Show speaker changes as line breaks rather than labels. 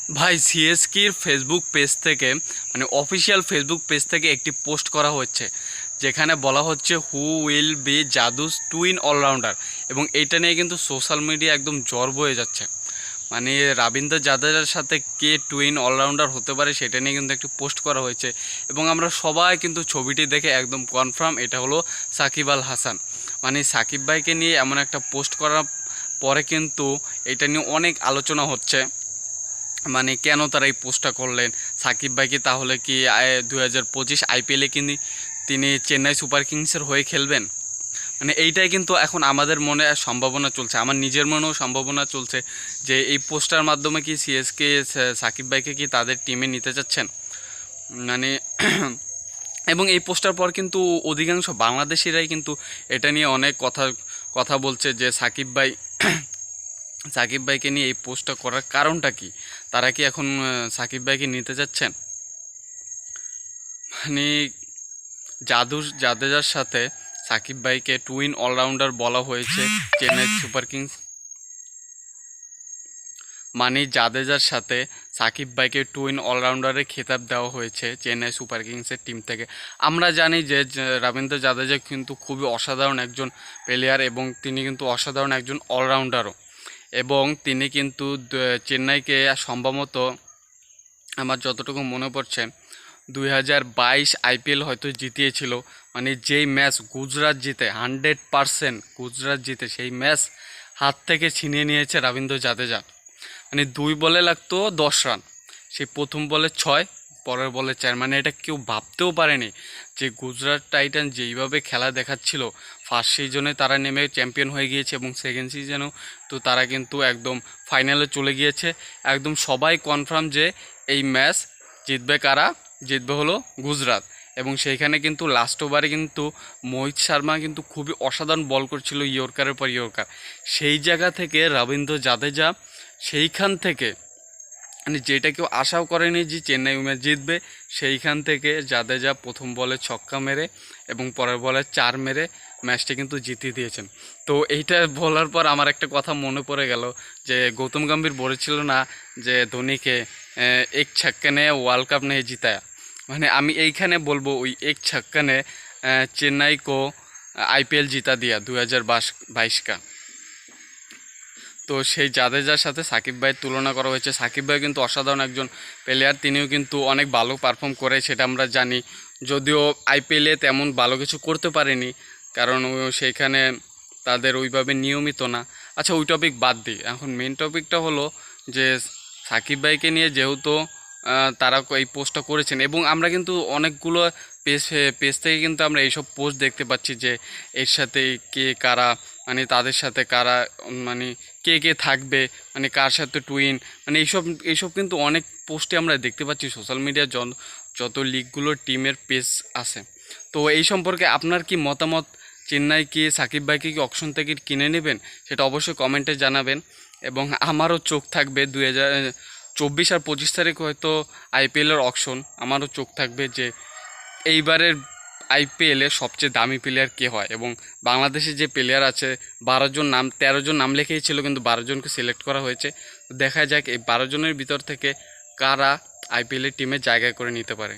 ভাই সিএসকের Facebook page থেকে মানে অফিসিয়াল ফেসবুক পেজ থেকে একটি পোস্ট করা হচ্ছে যেখানে বলা হচ্ছে হু উইল বি জাদুস টুইন অলরাউন্ডার, এবং এইটা নিয়ে কিন্তু সোশ্যাল মিডিয়া একদম জ্বর বয়ে যাচ্ছে। মানে রবীন্দ্র জাদেজার সাথে কে টুইন অলরাউন্ডার হতে পারে সেটা নিয়ে কিন্তু একটি পোস্ট করা হয়েছে, এবং আমরা সবাই কিন্তু ছবিটি দেখে একদম কনফার্ম এটা হলো সাকিব আল হাসান। মানে সাকিব ভাইকে নিয়ে এমন একটা পোস্ট করার পরে কিন্তু এটা নিয়ে অনেক আলোচনা হচ্ছে। মানে কেন তারা এই পোস্টটা করলেন, সাকিব ভাই কি তাহলে কি 2025 আইপিএলে কিন্তু তিনি চেন্নাই সুপার কিংসের হয়ে খেলবেন? মানে এইটাই কিন্তু এখন আমাদের মনে সম্ভাবনা চলছে, আমার নিজের মনেও সম্ভাবনা চলছে যে এই পোস্টার মাধ্যমে কি সিএসকে সাকিব ভাইকে কি তাদের টিমে নিতে চাচ্ছেন। মানে এবং এই পোস্টার পর কিন্তু অধিকাংশ বাংলাদেশিরাই কিন্তু এটা নিয়ে অনেক কথা বলছে যে সাকিব ভাইকে নিয়ে এই পোস্টটা করার কারণটা কি, তারা কি এখন সাকিব ভাইকে নিতে যাচ্ছেন? মানে জাদেজার সাথে সাকিব ভাইকে টুইন অলরাউন্ডার বলা হয়েছে চেন্নাই সুপার কিংস। মানে জাদেজার সাথে সাকিব ভাইকে টুইন অলরাউন্ডারের খেতাব দেওয়া হয়েছে চেন্নাই সুপার কিংসের টিম থেকে। আমরা জানি যে রবীন্দ্র জাদেজা কিন্তু খুবই অসাধারণ একজন প্লেয়ার, এবং তিনি কিন্তু অসাধারণ একজন অলরাউন্ডারও, এবং তিনি কিন্তু চেন্নাইকে সম্ভবত আমার যতটুকু মনে পড়ছে 2022 আইপিএল হয়তো জিতিয়েছিল। মানে যেই ম্যাচ গুজরাট জিতে 100% গুজরাট জিতে সেই ম্যাচ হাত থেকে ছিনিয়ে নিয়েছে রবীন্দ্র জাদেজা। মানে 2 বলে লাগতো 10 রান, সেই প্রথম বলে 6, পরের বলে 4। মানে এটা কেউ ভাবতেও পারেনি যে গুজরাট টাইটান যেইভাবে খেলা দেখাচ্ছিল, ফার্স্ট সিজনে তারা নেমে চ্যাম্পিয়ন হয়ে গিয়েছে, এবং সেকেন্ড সিজনেও তো তারা কিন্তু একদম ফাইনালে চলে গিয়েছে। একদম সবাই কনফার্ম যে এই ম্যাচ জিতবে কারা, জিতবে হলো গুজরাট। এবং সেইখানে কিন্তু লাস্ট ওভারে কিন্তু মোহিত শর্মা কিন্তু খুবই অসাধারণ বল করছিল, ইয়র্কারের পর ইয়র্কার। সেই জায়গা থেকে রবীন্দ্র জাদেজা সেইখান থেকে মানে যেটা কেউ আশাও করেনি যে চেন্নাই ম্যাচ জিতবে, সেইখান থেকে জাদেজা প্রথম বলে ছক্কা মেরে এবং পরের বলে 4 মেরে ম্যাচটা কিন্তু জিতিয়ে দিয়েছেন। তো এইটা বলার পর আমার একটা কথা মনে পড়ে গেল যে গৌতম গম্ভীর বলেছিল না যে ধোনিকে এক ছক্কা নে ওয়ার্ল্ড কাপ নিয়ে জিতায়া। মানে আমি এইখানে বলবো ওই এক ছক্কা নে চেন্নাই কো আইপিএল জিতা দিয়া 2022 का। তো সেই জাদেজার সাথে সাকিব ভাইয়ের তুলনা করা হয়েছে। সাকিব ভাই কিন্তু অসাধারণ একজন প্লেয়ার, তিনিও কিন্তু অনেক ভালো পারফর্ম করে সেটা আমরা জানি, যদিও আইপিএলে তেমন ভালো কিছু করতে পারেনি, কারণ সেইখানে তাদের ওইভাবে নিয়মিত না। আচ্ছা ওই টপিক বাদ দিই, এখন মেন টপিকটা হলো যে সাকিব ভাইকে নিয়ে যেহেতু তারা এই পোস্টটা করেছেন, এবং আমরা কিন্তু অনেকগুলো পেজ থেকে কিন্তু আমরা এইসব পোস্ট দেখতে পাচ্ছি যে এর সাথে কে কারা, মানে তাদের সাথে কারা, মানে কে কে থাকবে, মানে কার সাথে টুইন, মানে এইসব কিন্তু অনেক পোস্টে আমরা দেখতে পাচ্ছি সোশ্যাল মিডিয়ার যত লিগগুলোর টিমের পেজ আছে। তো এই সম্পর্কে আপনার কি মতামত? চেন্নাই কি সাকিব ভাইকে কি অকশন থেকে কিনে নেবেন সেটা অবশ্যই কমেন্টে জানাবেন। এবং আমারও চোখ থাকবে 2024 আর 25 তারিখ হয়তো আইপিএলের অকশন, আমারও চোখ থাকবে যে এইবারের আইপিএলে সবচেয়ে দামি প্লেয়ার কে হয়। এবং বাংলাদেশে যে প্লেয়ার আছে 13 জন নাম লিখেছিল, কিন্তু 12 জনকে সিলেক্ট করা হয়েছে। দেখা যাক এই 12 জনের ভিতর থেকে কারা আইপিএলের টিমে জায়গা করে নিতে পারে।